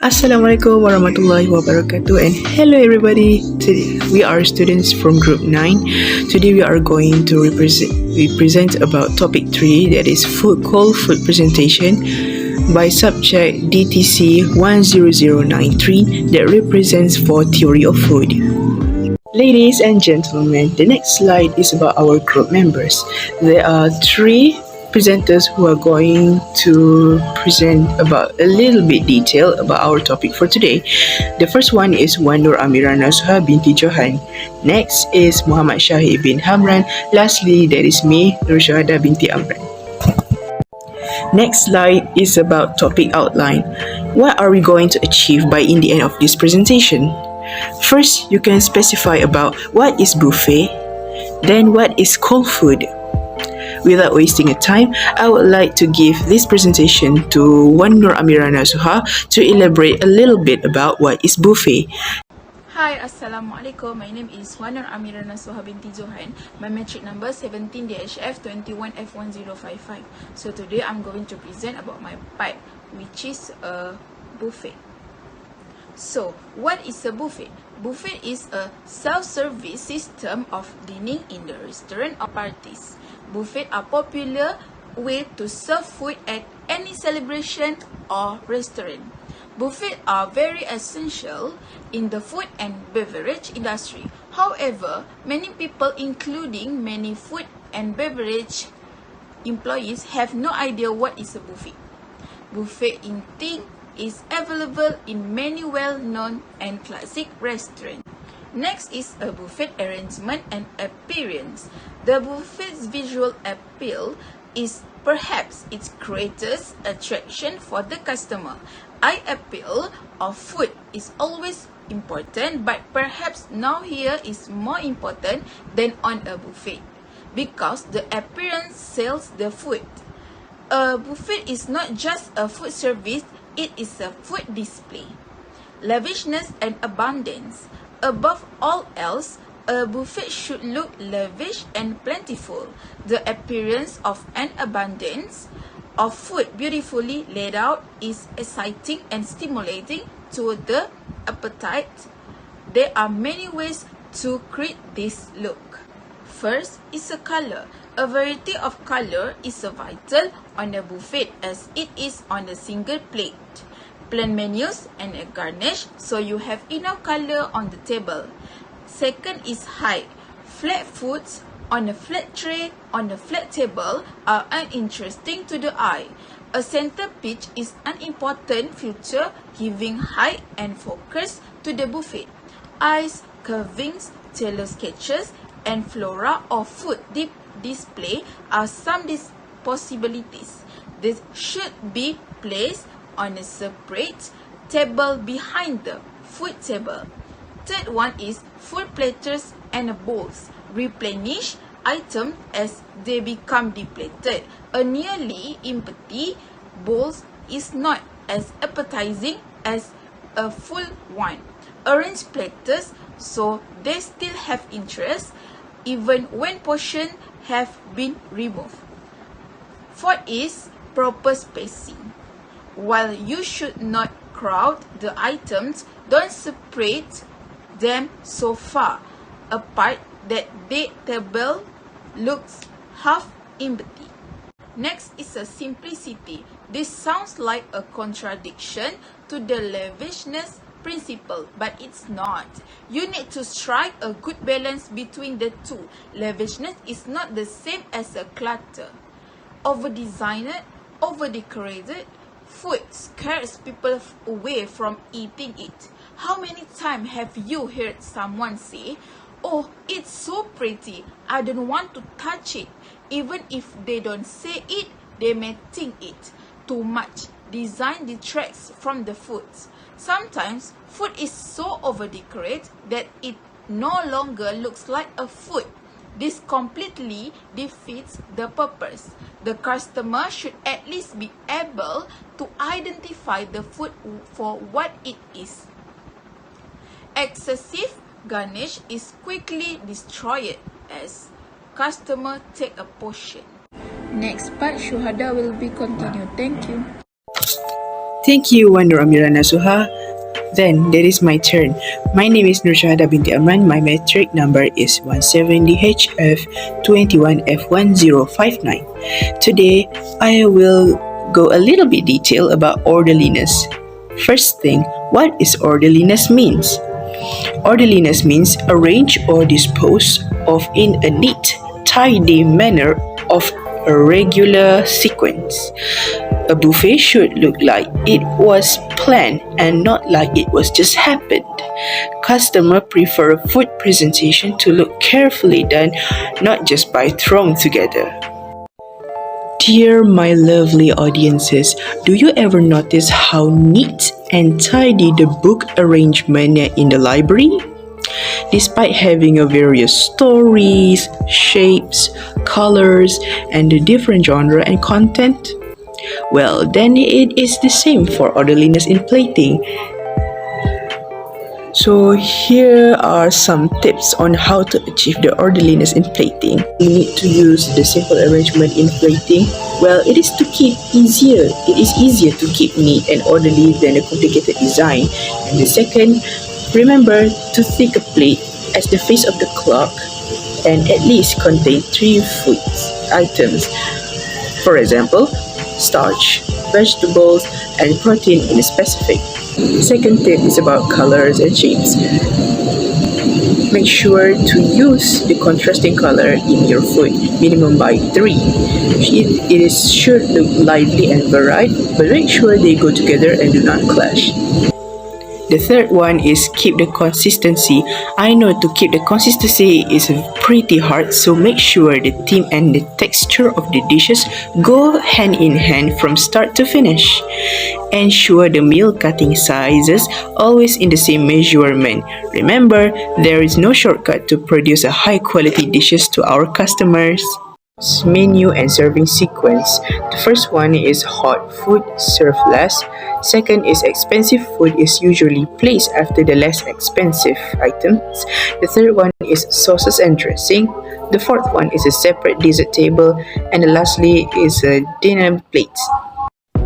Assalamualaikum warahmatullahi wabarakatuh and hello everybody. Today we are students from group 9. Today we are going to represent about topic 3, that is food presentation by subject DTC 10093, that represents for theory of food. Ladies and gentlemen, the next slide is about our group members. There are 3 presenters who are going to present about a little bit detail about our topic for today. The first one is Wan Nur Amira Nasuha binti Johan. Next is Muhammad Shahid bin Hamran. Lastly, there is me, Nur Syahada binti Amran. Next slide is about topic outline. What are we going to achieve by in the end of this presentation? First, you can specify about what is buffet, then what is cold food. Without wasting a time, I would like to give this presentation to Wan Nur Amira Nasuha to elaborate a little bit about what is buffet. Hi, Assalamualaikum. My name is Wan Nur Amira Nasuha binti Johan. My metric number 17DHF21F1055. So today I'm going to present about my pipe, which is a buffet. So, what is a buffet? Buffet is a self-service system of dining in the restaurant or parties. Buffet are popular way to serve food at any celebration or restaurant. Buffets are very essential in the food and beverage industry. However, many people, including many food and beverage employees, have no idea what is a buffet. Buffet eating is available in many well-known and classic restaurants. Next is a buffet arrangement and appearance. The buffet's visual appeal is perhaps its greatest attraction for the customer. Eye appeal of food is always important, but perhaps now here is more important than on a buffet, because the appearance sells the food. A buffet is not just a food service, it is a food display. Lavishness and abundance. Above all else, a buffet should look lavish and plentiful. The appearance of an abundance of food beautifully laid out is exciting and stimulating to the appetite. There are many ways to create this look. First is a color. A variety of color is vital on a buffet as it is on a single plate. Plain menus and a garnish so you have enough color on the table. Second is height. Flat foods on a flat tray on a flat table are uninteresting to the eye. A center pitch is an important feature giving height and focus to the buffet. Eyes, curvings, tailor sketches, and flora of food display are some possibilities. This should be placed on a separate table behind the food table. Third one is food platters and bowls. Replenish items as they become depleted. A nearly empty bowl is not as appetizing as a full one. Arrange platters so they still have interest even when portions have been removed. Fourth is proper spacing. While you should not crowd the items, don't separate them so far apart that the table looks half empty. Next is a simplicity. This sounds like a contradiction to the lavishness principle, but it's not. You need to strike a good balance between the two. Lavishness is not the same as a clutter. Over-designed, over-decorated food scares people away from eating it. How many times have you heard someone say, "Oh, it's so pretty, I don't want to touch it." Even if they don't say it, they may think it. Too much design detracts from the food. Sometimes food is so over-decorated that it no longer looks like a food. This completely defeats the purpose. The customer should at least be able to identify the food for what it is. Excessive garnish is quickly destroyed as customer take a portion. Next part, Syuhada will be continued. Thank you. Thank you, Wan Nur Amira Nasuha. Then, that is my turn. My name is Nur Shahada binti Amran. My metric number is 170HF21F1059. Today, I will go a little bit detail about orderliness. First thing, what is orderliness means? Orderliness means arrange or dispose of in a neat, tidy manner of a regular sequence. A buffet should look like it was planned and not like it was just happened. Customer prefer food presentation to look carefully done, not just by thrown together. Dear my lovely audiences, do you ever notice how neat and tidy the book arrangement in the library? Despite having a various stories, shapes, colors, and the different genre and content? Well, then it is the same for orderliness in plating. So here are some tips on how to achieve the orderliness in plating. You need to use the simple arrangement in plating. Well, it is easier to keep neat and orderly than a complicated design. And the second, remember to think a plate as the face of the clock and at least contain 3 food items. For example, starch, vegetables, and protein in specific. Second tip is about colors and shapes. Make sure to use the contrasting color in your food, minimum by 3. It should look lively and varied, but make sure they go together and do not clash. The third one is keep the consistency. I know to keep the consistency is pretty hard, so make sure the theme and the texture of the dishes go hand in hand from start to finish. Ensure the meal cutting sizes always in the same measurement. Remember, there is no shortcut to produce a high quality dishes to our customers. Menu and serving sequence. The first one is hot food, serve last. Second is expensive food is usually placed after the less expensive items. The third one is sauces and dressing. The fourth one is a separate dessert table. And lastly is a dinner plate.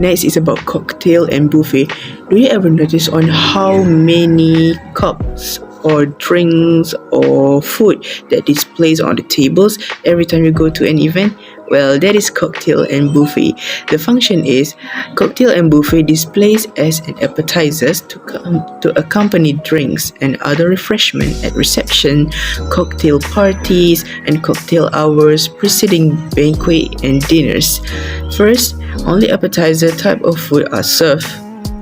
Next is about cocktail and buffet. Do you ever notice on how many cups or drinks or food that displays on the tables every time you go to an event? Well, that is cocktail and buffet. The function is cocktail and buffet displays as an appetizers to accompany drinks and other refreshment at reception, cocktail parties, and cocktail hours preceding banquet and dinners. First, only appetizer type of food are served.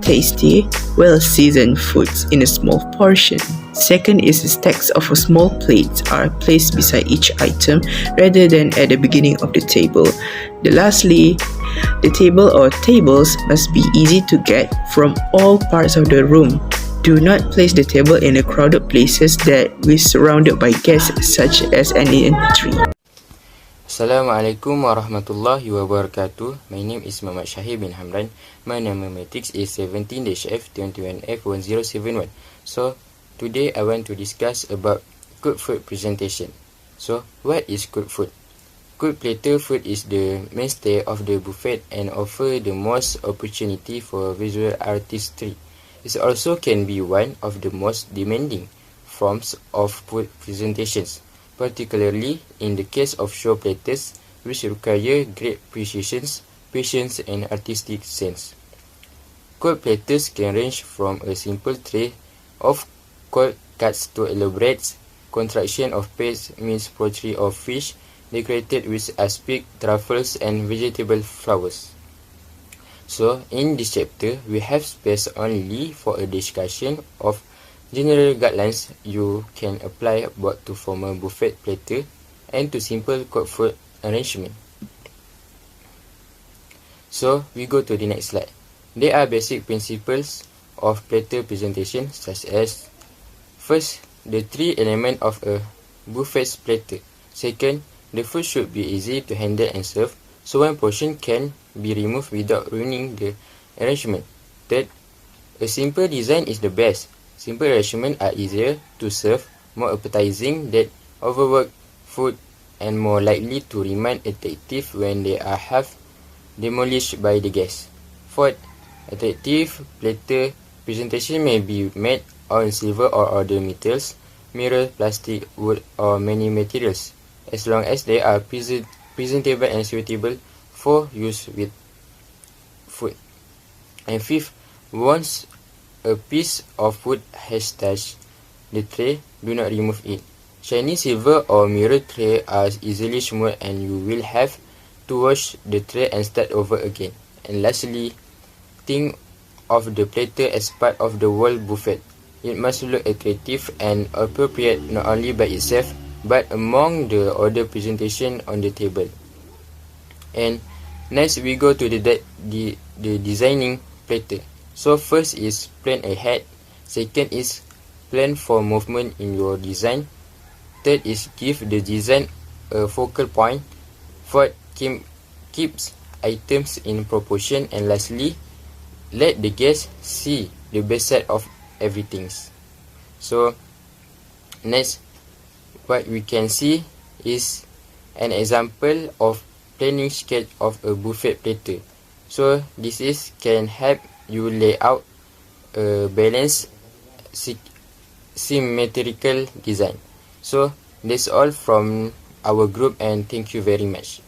Tasty, well-seasoned foods in a small portion. Second is stacks of small plates are placed beside each item rather than at the beginning of the table. Lastly, the table or tables must be easy to get from all parts of the room. Do not place the table in the crowded places that we surrounded by guests such as an entry. Assalamualaikum warahmatullahi wabarakatuh. My name is Muhammad Shahid bin Hamran. My number matrix is 17-F21F1071. So, today I want to discuss about good food presentation. So, what is good food? Good platter food is the mainstay of the buffet and offer the most opportunity for visual artistry. It also can be one of the most demanding forms of food presentations, particularly in the case of show platters, which require great precision, patience, and artistic sense. Cold platters can range from a simple tray of cold cuts to elaborate construction of paste, minced poultry or fish, decorated with aspic, truffles, and vegetable flowers. So, in this chapter, we have space only for a discussion of general guidelines you can apply both to formal buffet platter and to simple cold food arrangement. So, we go to the next slide. There are basic principles of platter presentation such as: first, the 3 elements of a buffet platter. Second, the food should be easy to handle and serve, so one portion can be removed without ruining the arrangement. Third, a simple design is the best. Simple arrangements are easier to serve, more appetizing than overworked food, and more likely to remain attractive when they are half demolished by the guests. Fourth, Attractive platter presentation may be made on silver or other metals, mirror, plastic, wood, or many materials, as long as they are presentable and suitable for use with food. And fifth, once a piece of food has touched the tray, do not remove it. Shiny silver or mirror tray are easily smooth and you will have to wash the tray and start over again. And lastly, think of the platter as part of the whole buffet. It must look attractive and appropriate not only by itself but among the other presentation on the table. And next we go to the designing platter. So first is plan ahead, second is plan for movement in your design, third is give the design a focal point, fourth keeps items in proportion, and lastly let the guest see the best side of everything. So next what we can see is an example of planning sketch of a buffet platter. So this can help you lay out a balanced symmetrical design. So that's all from our group and thank you very much.